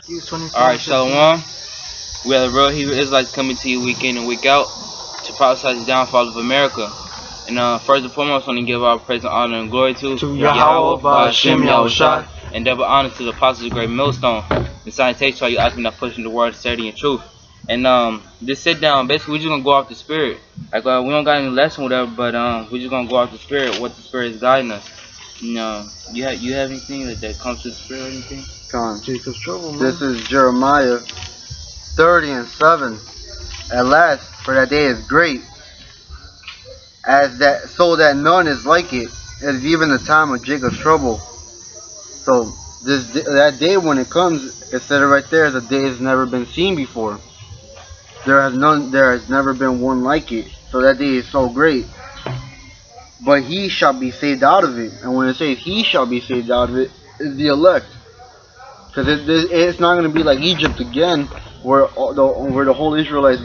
Alright, Shalom. We are the real Hebrew Israelites coming to you week in and week out to prophesy the downfall of America. And first and foremost, I want to give our praise and honor and glory to Yahweh Ba'Shem Yahushua, and double honor to the apostles of the great millstone. And salutation to all you ask me not pushing the word of sincerity and truth. And just sit down. Basically, we're just gonna go off the spirit. Like we don't got any lesson, whatever, but we're just gonna go off the spirit. What the spirit is guiding us. You know, you have anything that comes to the spirit or anything? Jacob's trouble, man. This is Jeremiah 30:7. At last, for that day is great, so that none is like it. It is even the time of Jacob's trouble. So that day when it comes, it said it right there. The day has never been seen before. There has never been one like it. So that day is so great. But he shall be saved out of it. And when it says he shall be saved out of it, is the elect. Because it's not going to be like Egypt again, where the whole Israelites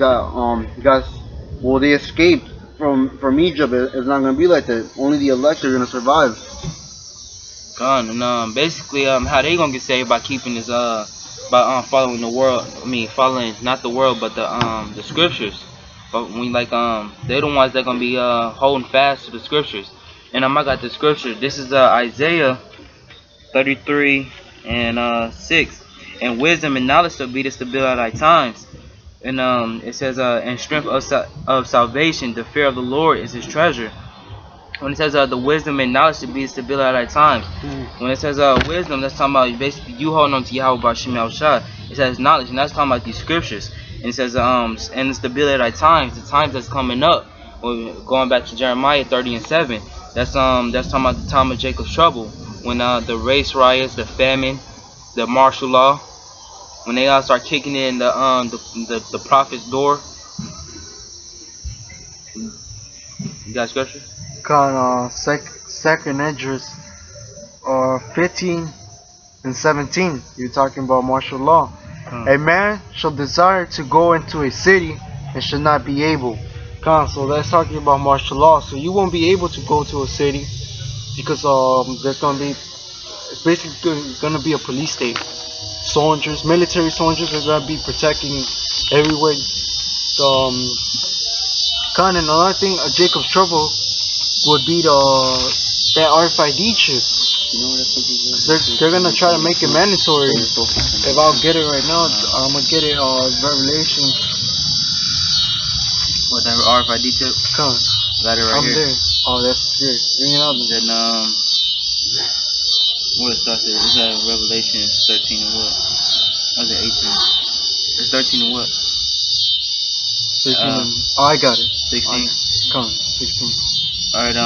they escaped from Egypt. It's not going to be like that. Only the elect are going to survive. And basically, how they gonna get saved by keeping this by following the world. Following not the world, but the scriptures. But when they're the ones that gonna be holding fast to the scriptures. And I got the scripture. This is Isaiah 33:6. And wisdom and knowledge shall be the stability of thy times. And it says, and strength of salvation, the fear of the Lord is his treasure. When it says the wisdom and knowledge should be the stability of thy times. When it says wisdom, that's talking about basically you holding on to Yahweh Ba'Shem Yahushua. It says knowledge, and that's talking about these scriptures. And it says and the stability of thy times, the times that's coming up. Going back to Jeremiah 30:7, that's talking about the time of Jacob's trouble. When the race riots, the famine, the martial law, when they start kicking in the prophet's door. You got scripture? Second Esdras 15:17. You're talking about martial law. A man shall desire to go into a city and should not be able. So that's talking about martial law. So you won't be able to go to a city because there's it's basically gonna be a police state. Soldiers, military soldiers are gonna be protecting everywhere. And another thing, Jacob's trouble would be that RFID chip. They're gonna try to make it mandatory. If I'll get it right now, I'm gonna get it Revelation. What, that RFID chip? Got it right here. There. Oh, that's good. Bring it out. Then what stuff is? It's Revelation 13 and what? Or is it 18? It's 13 and what? 13. I got it. 16. 16. Alright,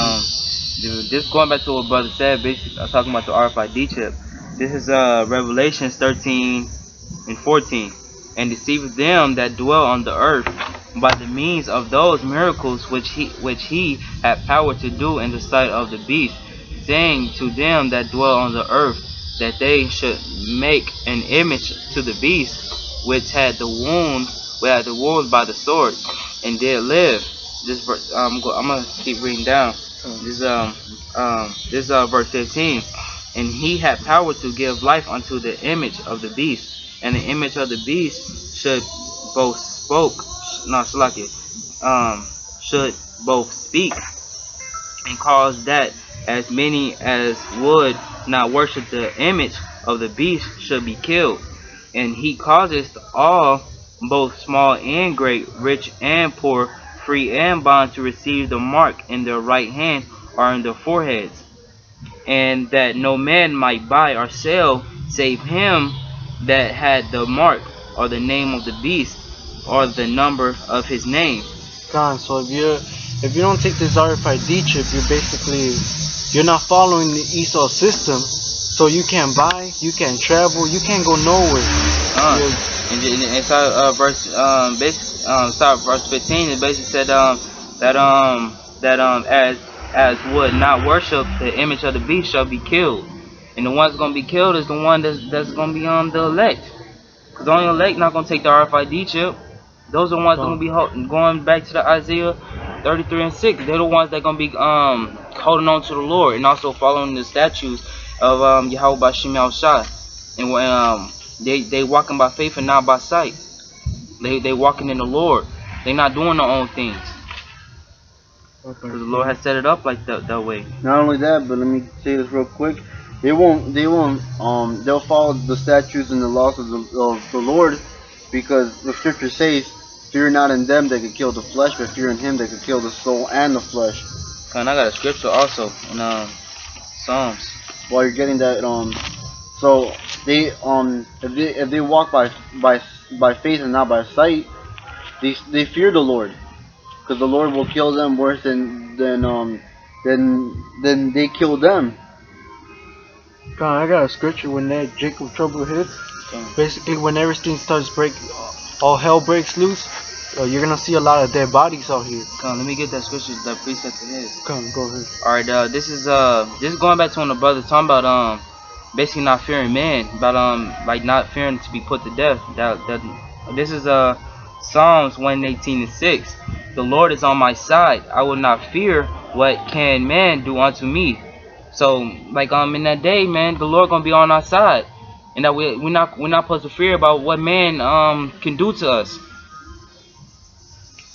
this going back to what brother said. Basically, I was talking about the RFID chip. This is Revelation 13:14, and deceiveth them that dwell on the earth by the means of those miracles which he had power to do in the sight of the beast, saying to them that dwell on the earth that they should make an image to the beast which had the wound by the sword and did live. This verse, I'm gonna keep reading down. This verse 15. And he had power to give life unto the image of the beast, and the image of the beast should both speak and cause that as many as would not worship the image of the beast should be killed. And he causeth all, both small and great, rich and poor, free and bond, to receive the mark in their right hand or in their foreheads, and that no man might buy or sell save him that had the mark or the name of the beast or the number of his name. So if you don't take this RFID chip, you're not following the Esau system. So you can't buy, you can't travel, you can't go nowhere. And inside verse 15, it basically said as would not worship the image of the beast shall be killed. And the one that's gonna be killed is the one that's gonna be the elect. Because the only elect not gonna take the RFID chip. Those are the ones that gonna be going back to the Isaiah 33:6. They're the ones that gonna be holding on to the Lord and also following the statutes of Yahweh Ba'Shem Yahushua. And They walking by faith and not by sight. They walking in the Lord. They not doing their own things. Because the Lord has set it up like that way. Not only that, but let me say this real quick. They'll follow the statutes and the laws of the Lord, because the scripture says, fear not in them that could kill the flesh, but fear in him that could kill the soul and the flesh. And I got a scripture also in Psalms. While you're getting that, so if they walk by faith and not by sight, they fear the Lord, because the Lord will kill them worse than they kill them. God, I got a scripture when that Jacob trouble hits. Basically, when everything starts all hell breaks loose, you're gonna see a lot of dead bodies out here. Come, let me get that scripture, that precept to his. Come, go ahead. All right, this is going back to when the brother talking about basically not fearing man, about like not fearing to be put to death. This is Psalms 118:6. The Lord is on my side; I will not fear. What can man do unto me? So like in that day, man, the Lord gonna be on our side, and that we're not supposed to fear about what man can do to us.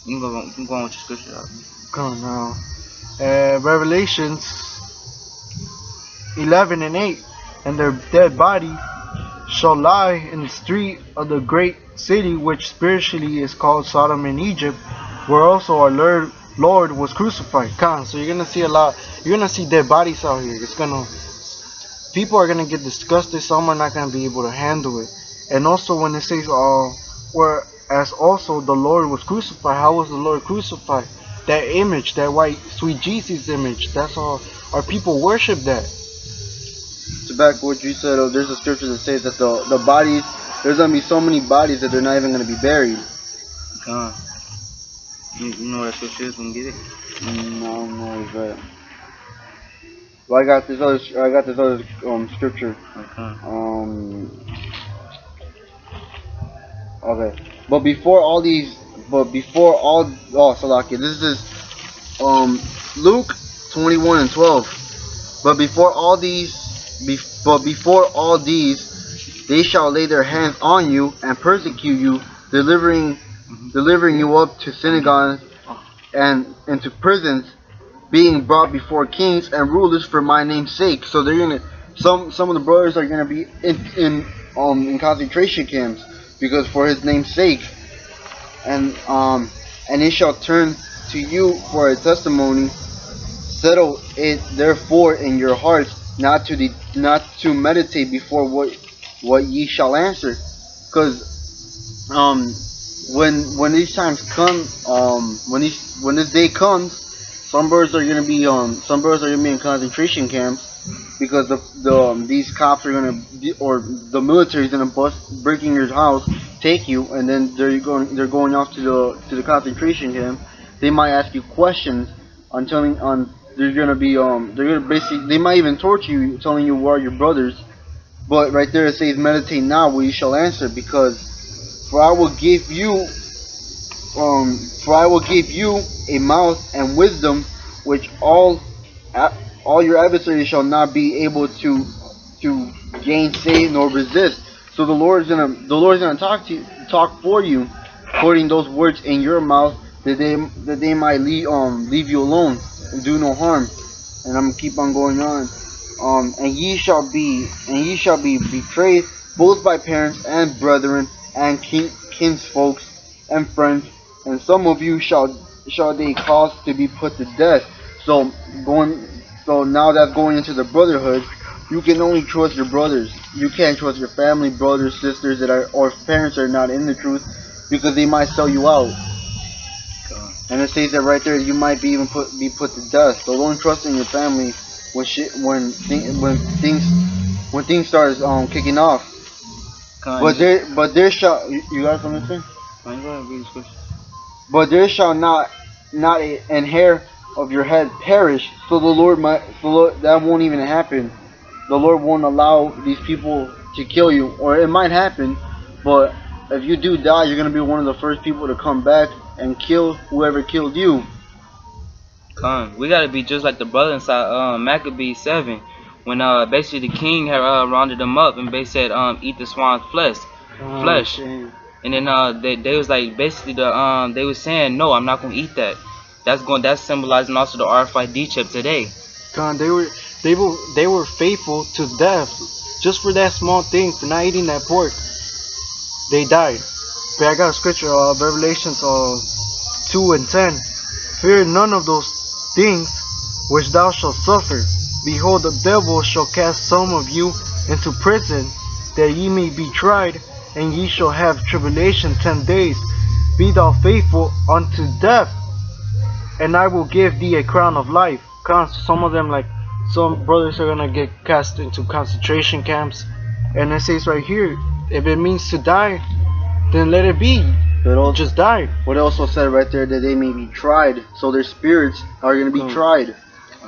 You can go on with your scripture out. Come on now. Revelations 11:8. And their dead body shall lie in the street of the great city, which spiritually is called Sodom and Egypt, where also our Lord was crucified. Come, so you're gonna see a lot. You're gonna see dead bodies out here. People are gonna get disgusted. Some are not gonna be able to handle it. And also when it says, whereas also the Lord was crucified. How was the Lord crucified? That image, that white sweet Jesus image. That's all. Our people worship that. To back what you said, there's a scripture that says that the bodies, there's gonna be so many bodies that they're not even gonna be buried. You know what that scripture is? We can get it. No, is that? Well, I got this other scripture. Okay. But before all, Salaki, this is Luke 21:12. But before all these, they shall lay their hands on you and persecute you, delivering you up to synagogues and into prisons, being brought before kings and rulers for my name's sake. So they're gonna, some of the brothers are gonna be in concentration camps because for his name's sake, and they shall turn to you for a testimony. Settle it therefore in your hearts not to meditate before what ye shall answer, because when these times come, when this day comes, some birds are gonna be in concentration camps, because these cops are gonna, or the military is gonna break in your house, take you, and then they're going off to the concentration camp. They might ask you questions they might even torture you, telling you who are your brothers. But right there it says, meditate now what you shall answer, because for I will give you a mouth and wisdom, which all your adversaries shall not be able to gainsay nor resist. So the Lord's gonna talk for you, putting those words in your mouth, that they might leave you alone and do no harm. And I'm gonna keep on going on. And ye shall be betrayed both by parents and brethren and kinsfolks and friends, and some of you shall they cause to be put to death. So now that's going into the brotherhood. You can only trust your brothers. You can't trust your family, brothers, sisters or parents that are not in the truth, because they might sell you out. And it says that right there, you might be even be put to death. So don't trust in your family when things start kicking off. But there shall, you got something? But there shall not an hair of your head perish. So that won't even happen. The Lord won't allow these people to kill you, or it might happen, but if you do die, you're gonna be one of the first people to come back and kill whoever killed you. We gotta be just like the brother inside Maccabees 7, when basically the king had rounded them up and basically said eat the swine's flesh. Okay. And then they was like basically they was saying no, I'm not gonna eat that. That's symbolizing also the RFID chip today. God, they were faithful to death just for that small thing, for not eating that pork. They died. But I got a scripture, Revelations 2:10. Fear none of those things which thou shalt suffer. Behold, the devil shall cast some of you into prison, that ye may be tried, and ye shall have tribulation 10 days. Be thou faithful unto death, and I will give thee a crown of life. Some of them, like some brothers, are gonna get cast into concentration camps, and it says right here, if it means to die, then let it be. Just die. What it also said right there, that they may be tried, so their spirits are going to be tried.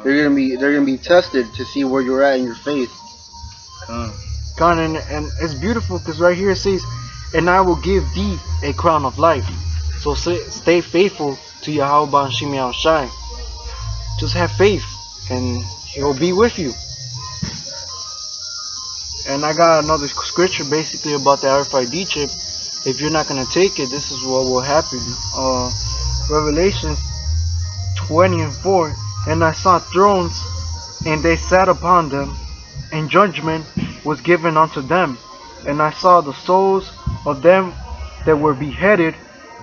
They're gonna be tested to see where you're at in your faith. God, and it's beautiful because right here it says, and I will give thee a crown of life. So stay faithful to Yahweh and Shemi Shai. Just have faith, and He will be with you. And I got another scripture basically about the RFID chip. If you're not gonna take it, this is what will happen. Revelation 20:4. And I saw thrones, and they sat upon them, and judgment was given unto them. And I saw the souls of them that were beheaded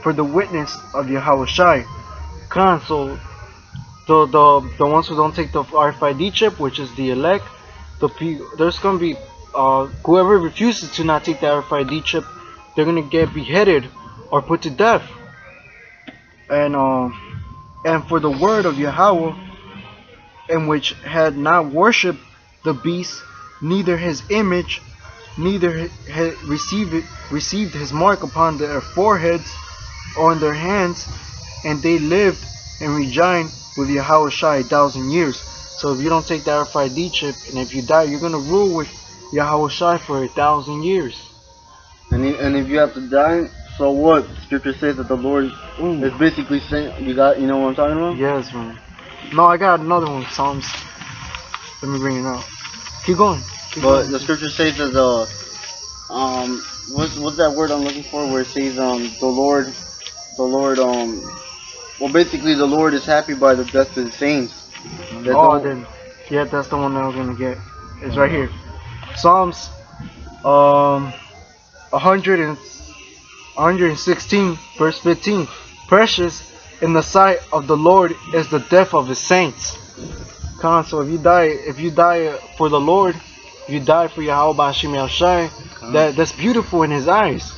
for the witness of Yahweh Shai. So the ones who don't take the RFID chip, which is the elect, there's gonna be whoever refuses to not take the RFID chip, they're gonna get beheaded or put to death. And for the word of Yahweh, in which had not worshipped the beast, neither his image, neither had received his mark upon their foreheads or on their hands, and they lived and rejoined with Yahweh Shai 1,000 years. So if you don't take the RFID chip, and if you die, you're gonna rule with Yahweh Shai for 1,000 years. And if you have to die, so what? Scripture says that the Lord is basically saying, you know what I'm talking about? Yes, man. No, I got another one, Psalms. Let me bring it out. Keep going. The scripture says that what's that word I'm looking for? Where it says the Lord, well, basically the Lord is happy by the death of the saints. That's the one that I was gonna get. It's right here. Psalms 116 verse 15. Precious in the sight of the Lord is the death of his saints. So if you die for the Lord, you die for Yahweh Hashem Shai, that's beautiful in his eyes.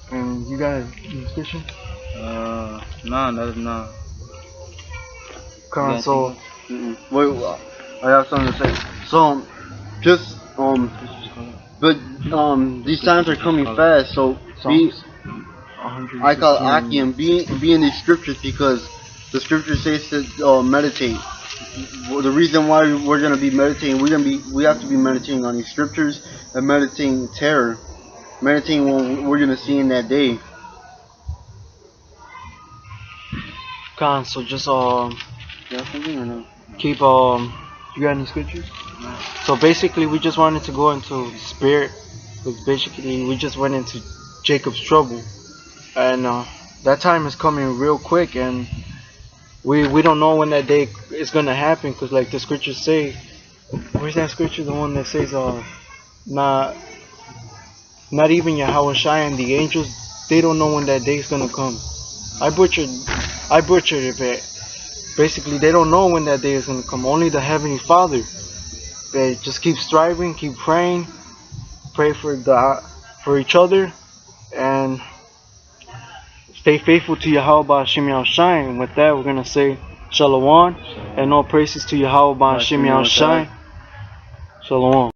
And you got any question? No. So wait, I have something to say. So just but these times are coming fast, so I call Aki and be in these scriptures, because the scripture says to meditate. The reason why we're gonna be meditating, we have to be meditating on these scriptures and meditating meditating what we're gonna see in that day. So just keep you got any scriptures? No. So basically we just wanted to go into the spirit, because basically we just went into Jacob's trouble, and that time is coming real quick, and we don't know when that day is gonna happen, because like the scriptures say, where's that scripture, the one that says not even Yahweh Shai and the angels, they don't know when that day is gonna come. I butchered it, but basically they don't know when that day is gonna come. Only the Heavenly Father. They just keep striving, keep praying, pray for each other, and stay faithful to Yahweh Hashem Shai. And with that, we're gonna say Shalom, and all praises to Yahweh Hashem Shai. Shalom.